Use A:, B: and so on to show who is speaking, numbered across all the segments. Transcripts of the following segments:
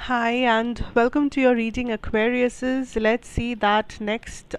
A: Hi, and welcome to your reading Aquariuses. Let's see that next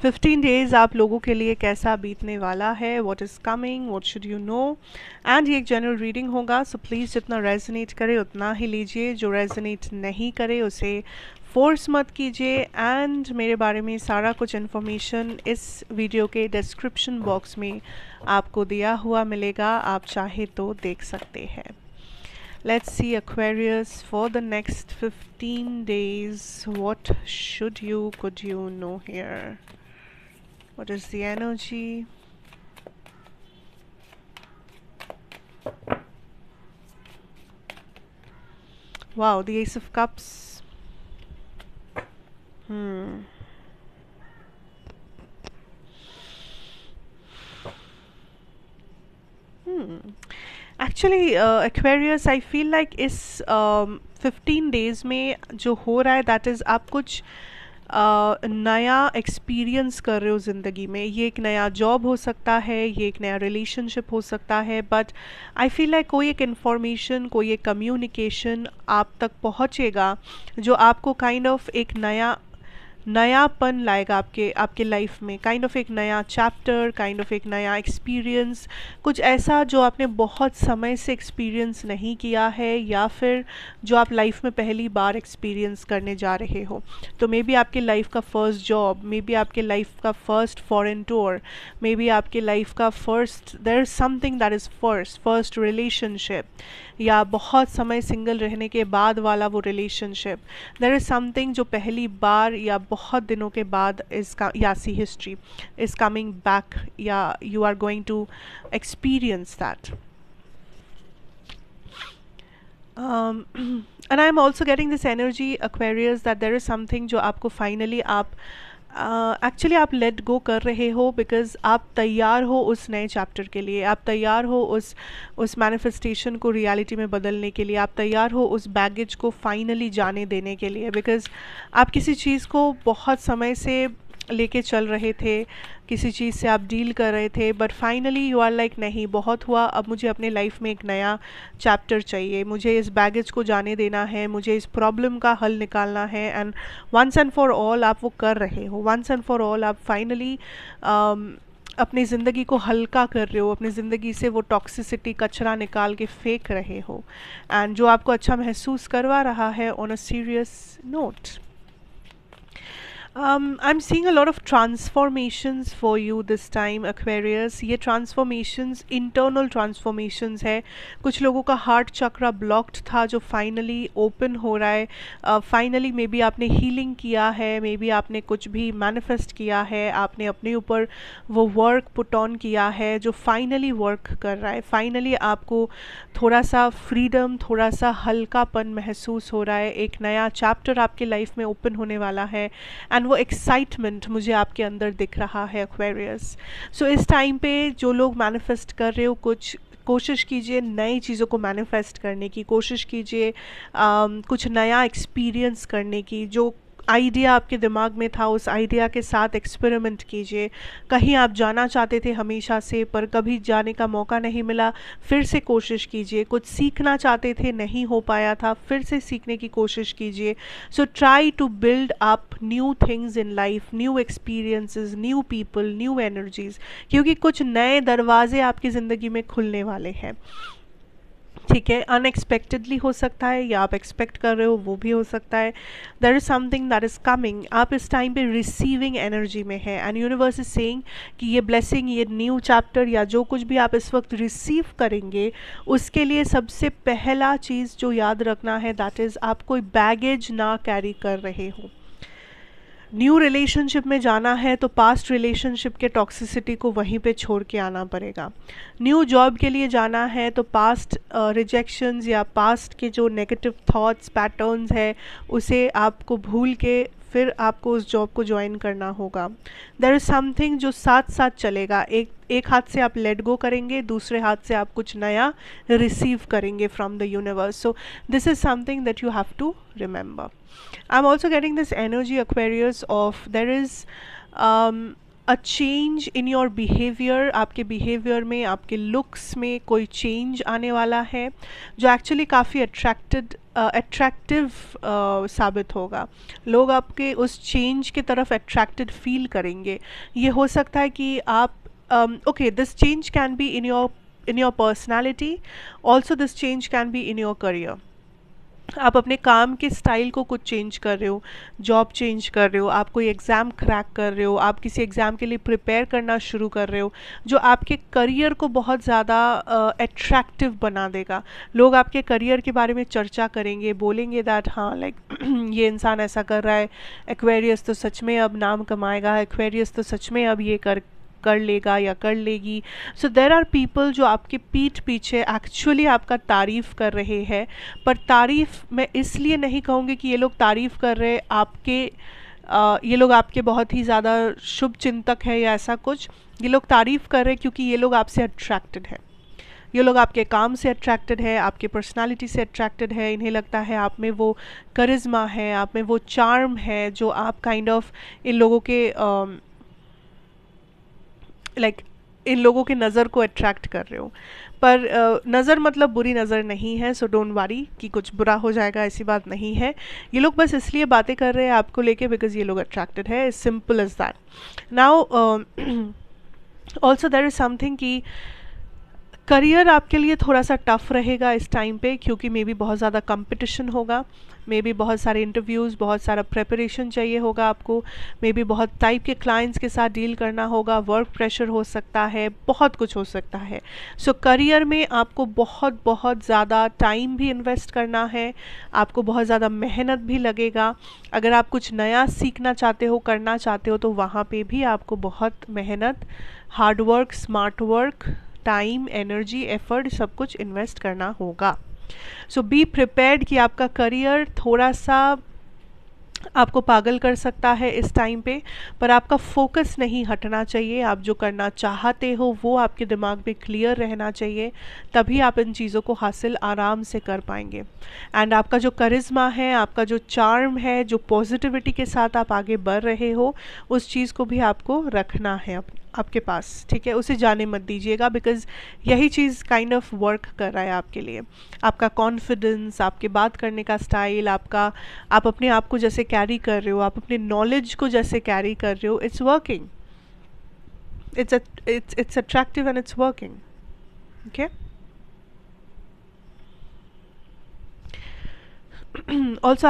A: 15 days आप लोगों के लिए कैसा बीतने वाला है. What is coming, what should you know. And ये एक जनरल रीडिंग होगा, so प्लीज़ जितना रेजोनेट करे उतना ही लीजिए. जो रेजोनेट नहीं करे उसे फोर्स मत कीजिए. एंड मेरे बारे में सारा कुछ इन्फॉर्मेशन इस वीडियो के डिस्क्रिप्शन बॉक्स में आपको दिया हुआ मिलेगा, आप चाहे तो देख सकते हैं. Let's see Aquarius for the next 15 days. What could you know here? What is the energy? Wow, the Ace of Cups. Actually Aquarius I feel like इस 15 डेज में जो हो रहा है दैट इज़ आप कुछ नया एक्सपीरियंस कर रहे हो ज़िंदगी में. ये एक नया जॉब हो सकता है, ये एक नया रिलेशनशिप हो सकता है, बट आई फील लाइक कोई एक इन्फॉर्मेशन, कोई एक कम्युनिकेशन आप तक पहुँचेगा जो आपको काइंड ऑफ एक नयापन लाएगा आपके लाइफ में. काइंड ऑफ एक नया चैप्टर, काइंड ऑफ एक नया एक्सपीरियंस, कुछ ऐसा जो आपने बहुत समय से एक्सपीरियंस नहीं किया है या फिर जो आप लाइफ में पहली बार एक्सपीरियंस करने जा रहे हो. तो मे बी आपके लाइफ का फर्स्ट जॉब, मे बी आपके लाइफ का first foreign tour, maybe आपके लाइफ का first there is something that is first relationship, या बहुत समय सिंगल रहने के बाद वाला वो रिलेशनशिप. देयर इज़ समथिंग जो पहली बार या बहुत दिनों के बाद यासी हिस्ट्री इज़ कमिंग बैक, या you are going to experience that. And I'm also getting this energy Aquarius that there is something जो आपको finally आप एक्चुअली आप लेट गो कर रहे हो बिकॉज आप तैयार हो उस नए चैप्टर के लिए, आप तैयार हो उस मैनिफेस्टेशन को रियलिटी में बदलने के लिए, आप तैयार हो उस बैगेज को फाइनली जाने देने के लिए. बिकॉज आप किसी चीज़ को बहुत समय से लेके चल रहे थे, किसी चीज़ से आप डील कर रहे थे, but finally you are like नहीं बहुत हुआ, अब मुझे अपने लाइफ में एक नया चैप्टर चाहिए, मुझे इस बैगेज को जाने देना है, मुझे इस प्रॉब्लम का हल निकालना है. And once and for all आप वो कर रहे हो. वंस एंड फॉर ऑल आप फाइनली अपनी ज़िंदगी को हल्का कर रहे हो, अपनी ज़िंदगी से वो टॉक्सिसिटी कचरा निकाल के फेंक रहे हो. एंड जो आपको अच्छा महसूस करवा रहा है on a serious note. I'm seeing a lot of transformations for you this time Aquarius. ये transformations internal transformations है. कुछ लोगों का हार्ट चक्रा ब्लॉक्ड था जो फाइनली ओपन हो रहा है. फाइनली मे बी आपने हीलिंग किया है, मे बी आपने कुछ भी मैनिफेस्ट किया है, आपने अपने ऊपर वो वर्क पुट ऑन किया है जो फाइनली वर्क कर रहा है. फाइनली आपको थोड़ा सा फ्रीडम, थोड़ा सा हल्कापन महसूस हो रहा है. एक नया चैप्टर आपके लाइफ में ओपन होने वाला है एंड वो एक्साइटमेंट मुझे आपके अंदर दिख रहा है एक्वेरियस. सो इस टाइम पे जो लोग मैनिफेस्ट कर रहे हो, कुछ कोशिश कीजिए नई चीज़ों को मैनिफेस्ट करने की, कोशिश कीजिए कुछ नया एक्सपीरियंस करने की. जो आइडिया आपके दिमाग में था उस आइडिया के साथ एक्सपेरिमेंट कीजिए. कहीं आप जाना चाहते थे हमेशा से पर कभी जाने का मौका नहीं मिला, फिर से कोशिश कीजिए. कुछ सीखना चाहते थे नहीं हो पाया था, फिर से सीखने की कोशिश कीजिए. So try to build up new things in life, new experiences, new people, new energies, क्योंकि कुछ नए दरवाजे आपकी ज़िंदगी में खुलने वाले हैं. ठीक है, अनएक्सपेक्टेडली हो सकता है या आप एक्सपेक्ट कर रहे हो वो भी हो सकता है. There is something that is coming. आप इस टाइम पे रिसीविंग एनर्जी में है एंड यूनिवर्स इज सेइंग कि ये ब्लेसिंग, ये न्यू चैप्टर या जो कुछ भी आप इस वक्त रिसीव करेंगे उसके लिए सबसे पहला चीज़ जो याद रखना है दैट इज़ आप कोई बैगेज ना कैरी कर रहे हो. न्यू रिलेशनशिप में जाना है तो पास्ट रिलेशनशिप के टॉक्सिसिटी को वहीं पे छोड़ के आना पड़ेगा. न्यू जॉब के लिए जाना है तो पास्ट रिजेक्शंस या पास्ट के जो नेगेटिव थॉट्स पैटर्न्स है उसे आपको भूल के फिर आपको उस जॉब को ज्वाइन करना होगा. देयर इज़ समथिंग जो साथ साथ चलेगा. एक हाथ से आप लेट गो करेंगे, दूसरे हाथ से आप कुछ नया रिसीव करेंगे from the universe. So this is something that you have to remember. I'm also getting this energy Aquarius of there is a change in your behavior. आपके behavior में, आपके looks में कोई change आने वाला है जो actually काफ़ी अट्रैक्टिव साबित होगा, लोग आपके उस चेंज की तरफ अट्रैक्टेड फील करेंगे। ये हो सकता है कि आप okay, this change can be in your personality, also this change can be in your career. आप अपने काम के स्टाइल को कुछ चेंज कर रहे हो, जॉब चेंज कर रहे हो, आप कोई एग्ज़ाम क्रैक कर रहे हो, आप किसी एग्ज़ाम के लिए प्रिपेयर करना शुरू कर रहे हो, जो आपके करियर को बहुत ज़्यादा अट्रैक्टिव बना देगा। लोग आपके करियर के बारे में चर्चा करेंगे, बोलेंगे दैट हाँ लाइक ये इंसान ऐसा कर रहा है, एक्वेरियस तो सच में अब नाम कमाएगा, एक्वेरियस तो सच में अब ये कर लेगा या कर लेगी। सो देर आर पीपल जो आपके पीठ पीछे एक्चुअली आपका तारीफ़ कर रहे हैं, पर तारीफ़ मैं इसलिए नहीं कहूँगी कि ये लोग तारीफ़ कर रहे आपके ये लोग आपके बहुत ही ज़्यादा शुभ चिंतक है या ऐसा कुछ। ये लोग तारीफ़ कर रहे हैं क्योंकि ये लोग आपसे अट्रैक्टेड है, ये लोग आपके काम से अट्रैक्टेड है, आपके पर्सनालिटी से अट्रैक्टेड है। इन्हें लगता है आप में वो करिश्मा है, आप में वो चार्म है जो आप काइंड ऑफ इन लोगों के इन लोगों के नज़र को अट्रैक्ट कर रहे हो। पर नज़र मतलब बुरी नज़र नहीं है, सो डोंट वरी कि कुछ बुरा हो जाएगा, ऐसी बात नहीं है। ये लोग बस इसलिए बातें कर रहे हैं आपको लेके बिकॉज ये लोग अट्रैक्टेड है, is simple as that. Now also there is something कि करियर आपके लिए थोड़ा सा टफ रहेगा इस टाइम पे, क्योंकि मे बी बहुत ज़्यादा कंपटीशन होगा, मे बी बहुत सारे इंटरव्यूज़, बहुत सारा प्रेपरेशन चाहिए होगा आपको, मे बी बहुत टाइप के क्लाइंट्स के साथ डील करना होगा, वर्क प्रेशर हो सकता है, बहुत कुछ हो सकता है। सो करियर में आपको बहुत बहुत ज़्यादा टाइम भी इन्वेस्ट करना है, आपको बहुत ज़्यादा मेहनत भी लगेगा। अगर आप कुछ नया सीखना चाहते हो, करना चाहते हो, तो वहाँ पे भी आपको बहुत मेहनत, hard work, smart work, time, energy, effort सब कुछ इन्वेस्ट करना होगा। सो बी प्रिपेयर्ड कि आपका करियर थोड़ा सा आपको पागल कर सकता है इस टाइम पे, पर आपका फोकस नहीं हटना चाहिए। आप जो करना चाहते हो वो आपके दिमाग में क्लियर रहना चाहिए, तभी आप इन चीज़ों को हासिल आराम से कर पाएंगे। एंड आपका जो करिश्मा है, आपका जो चार्म है, जो पॉजिटिविटी के साथ आप आगे बढ़ रहे हो, उस चीज़ को भी आपको रखना है आपके पास, ठीक है। उसे जाने मत दीजिएगा, बिकॉज़ यही चीज़ काइंड ऑफ वर्क कर रहा है आपके लिए। आपका कॉन्फिडेंस, आपके बात करने का स्टाइल, आप अपने आप को जैसे कैरी कर रहे हो, आप अपने नॉलेज को जैसे कैरी कर रहे हो, it's working, it's attractive and it's working, okay. Also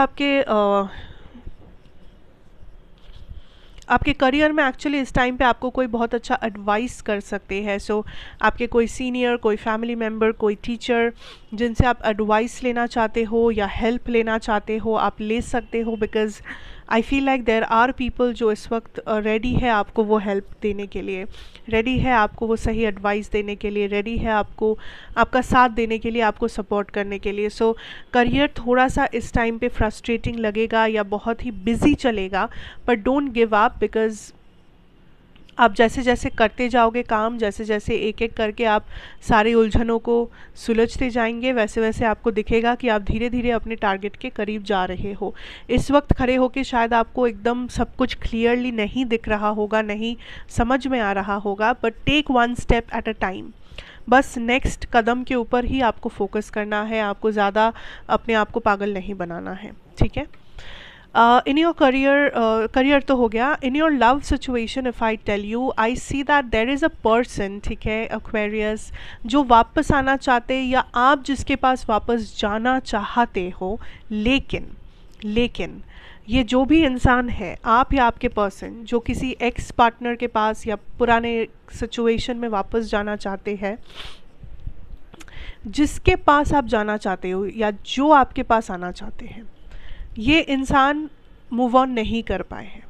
A: आपके करियर में एक्चुअली इस टाइम पे आपको कोई बहुत अच्छा एडवाइस कर सकते हैं। सो आपके कोई सीनियर, कोई फैमिली मेम्बर, कोई टीचर जिनसे आप एडवाइस लेना चाहते हो या हेल्प लेना चाहते हो, आप ले सकते हो। Because I feel like there are people जो इस वक्त रेडी है आपको वो हेल्प देने के लिए, रेडी है आपको वो सही एडवाइस देने के लिए, रेडी है आपको आपका साथ देने के लिए, आपको सपोर्ट करने के लिए। सो करियर थोड़ा सा इस टाइम पे फ्रस्ट्रेटिंग लगेगा या बहुत ही बिजी चलेगा, पर डोंट गिव अप, बिकॉज़ आप जैसे जैसे करते जाओगे काम, जैसे जैसे एक एक करके आप सारे उलझनों को सुलझते जाएंगे, वैसे वैसे आपको दिखेगा कि आप धीरे धीरे अपने टारगेट के करीब जा रहे हो। इस वक्त खड़े होके शायद आपको एकदम सब कुछ क्लियरली नहीं दिख रहा होगा, नहीं समझ में आ रहा होगा, but take one step at a time. बस नेक्स्ट कदम के ऊपर ही आपको फोकस करना है, आपको ज़्यादा अपने आप को पागल नहीं बनाना है, ठीक है। इन योर करियर तो हो गया। In your love situation if I tell you, I see that there is a person, ठीक है, एक्वेरियस, जो वापस आना चाहते या आप जिसके पास वापस जाना चाहते हो। लेकिन ये जो भी इंसान है, आप या आपके पर्सन जो किसी एक्स पार्टनर के पास या पुराने सिचुएशन में वापस जाना चाहते हैं, जिसके पास आप जाना चाहते हो या जो आपके पास आना चाहते हैं, ये इंसान मूव ऑन नहीं कर पाए हैं,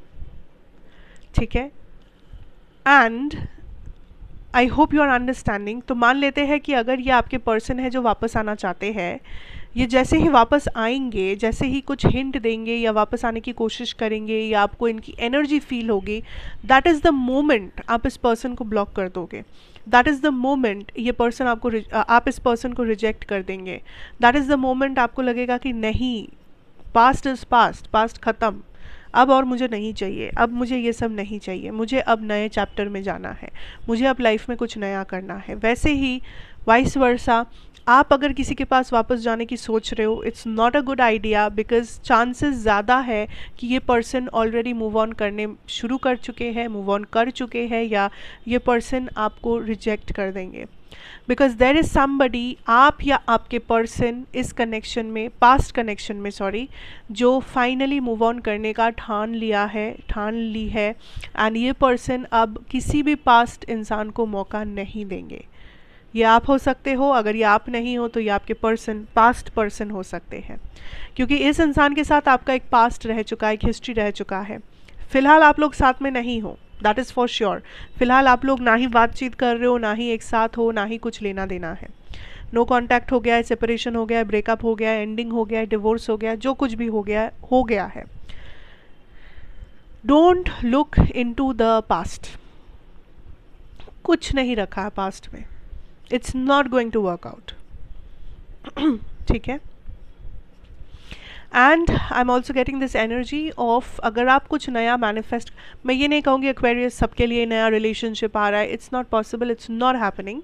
A: ठीक है। And I hope you are understanding. तो मान लेते हैं कि अगर ये आपके पर्सन है जो वापस आना चाहते हैं, ये जैसे ही वापस आएंगे, जैसे ही कुछ हिंट देंगे या वापस आने की कोशिश करेंगे या आपको इनकी एनर्जी फील होगी, दैट इज़ द मोमेंट आप इस पर्सन को ब्लॉक कर दोगे। दैट इज़ द मोमेंट ये पर्सन आप इस पर्सन को रिजेक्ट कर देंगे। दैट इज़ द मोमेंट आपको लगेगा कि नहीं, पास्ट इज़ पास्ट, पास्ट ख़त्म, अब और मुझे नहीं चाहिए, अब मुझे ये सब नहीं चाहिए, मुझे अब नए चैप्टर में जाना है, मुझे अब लाइफ में कुछ नया करना है। वैसे ही वाइस वर्सा, आप अगर किसी के पास वापस जाने की सोच रहे हो, it's not a good idea, because chances ज़्यादा है कि ये पर्सन ऑलरेडी मूव ऑन करने शुरू कर चुके हैं, मूव ऑन कर चुके हैं, या ये पर्सन आपको रिजेक्ट कर देंगे। बिकॉज देर इज़ समबडी, आप या आपके पर्सन इस कनेक्शन में, पास्ट कनेक्शन में सॉरी, जो फाइनली मूव ऑन करने का ठान ली है, एंड ये पर्सन अब किसी भी पास्ट इंसान को मौका नहीं देंगे। ये आप हो सकते हो, अगर ये आप नहीं हो तो ये आपके पास्ट पर्सन हो सकते हैं, क्योंकि इस इंसान के साथ आपका एक पास्ट रह चुका है, एक हिस्ट्री रह चुका है। फिलहाल आप लोग साथ में नहीं हो, दैट इज़ फॉर श्योर। फिलहाल आप लोग ना ही बातचीत कर रहे हो, ना ही एक साथ हो, ना ही कुछ लेना देना है। नो कॉन्टैक्ट हो गया है, सेपरेशन हो गया है, ब्रेकअप हो गया है, एंडिंग हो गया है, डिवोर्स हो गया है, जो कुछ भी हो गया है, हो गया है। Don't look into the past, कुछ नहीं रखा है पास्ट में, it's not going to work out. ठीक है। And I am also getting this energy of, अगर आप कुछ नया मैनिफेस्ट, मैं ये नहीं कहूँगी एक्वेरियस सबके लिए नया रिलेशनशिप आ रहा है, it's not possible, it's not happening.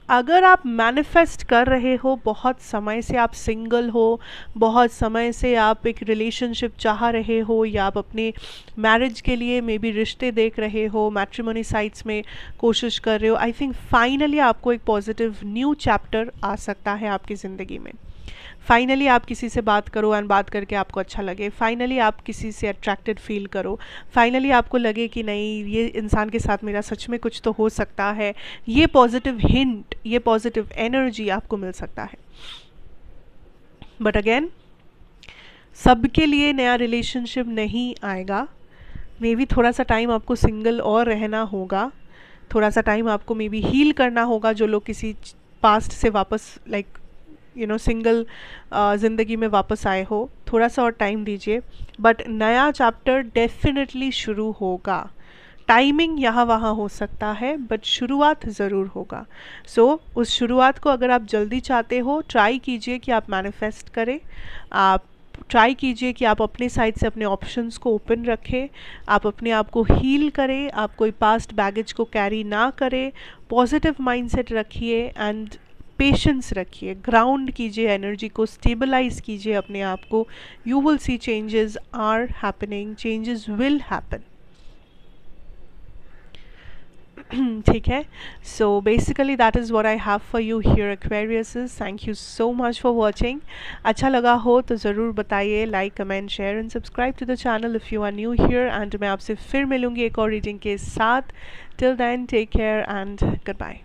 A: अगर आप मैनिफेस्ट कर रहे हो, बहुत समय से आप सिंगल हो, बहुत समय से आप एक रिलेशनशिप चाह रहे हो, या आप अपने मैरिज के लिए मे बी रिश्ते देख रहे हो, मैट्रिमोनी साइट्स में कोशिश कर रहे हो, आई थिंक फाइनली आपको एक पॉजिटिव न्यू चैप्टर आ सकता है आपकी ज़िंदगी में। फाइनली आप किसी से बात करो एंड बात करके आपको अच्छा लगे, फाइनली आप किसी से अट्रैक्टेड फील करो, फाइनली आपको लगे कि नहीं, ये इंसान के साथ मेरा सच में कुछ तो हो सकता है, ये पॉजिटिव हिंट, ये पॉजिटिव एनर्जी आपको मिल सकता है। बट अगेन, सबके लिए नया रिलेशनशिप नहीं आएगा, मे बी थोड़ा सा टाइम आपको सिंगल और रहना होगा, थोड़ा सा टाइम आपको मे बी हील करना होगा, जो लोग किसी पास्ट से वापस सिंगल ज़िंदगी में वापस आए हो, थोड़ा सा और टाइम दीजिए, बट नया चैप्टर डेफिनेटली शुरू होगा। टाइमिंग यहाँ वहाँ हो सकता है, बट शुरुआत ज़रूर होगा। सो उस शुरुआत को अगर आप जल्दी चाहते हो, ट्राई कीजिए कि आप मैनिफेस्ट करें, आप ट्राई कीजिए कि आप अपने साइड से अपने ऑप्शंस को ओपन रखें, आप अपने आप को हील करें, आप कोई पास्ट बैगेज को कैरी ना करें, पॉजिटिव माइंडसेट रखिए एंड पेशेंस रखिए, ग्राउंड कीजिए, एनर्जी को स्टेबलाइज कीजिए अपने आप को। You will see changes are happening, changes will happen. ठीक है। So basically that is what I have for you here Aquariuses. Thank you so much for watching. अच्छा लगा हो तो ज़रूर बताइए, like comment share and subscribe to the channel if you are new here, and मैं आपसे फिर मिलूंगी एक और रीडिंग के साथ। Till then take care and good bye.